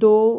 2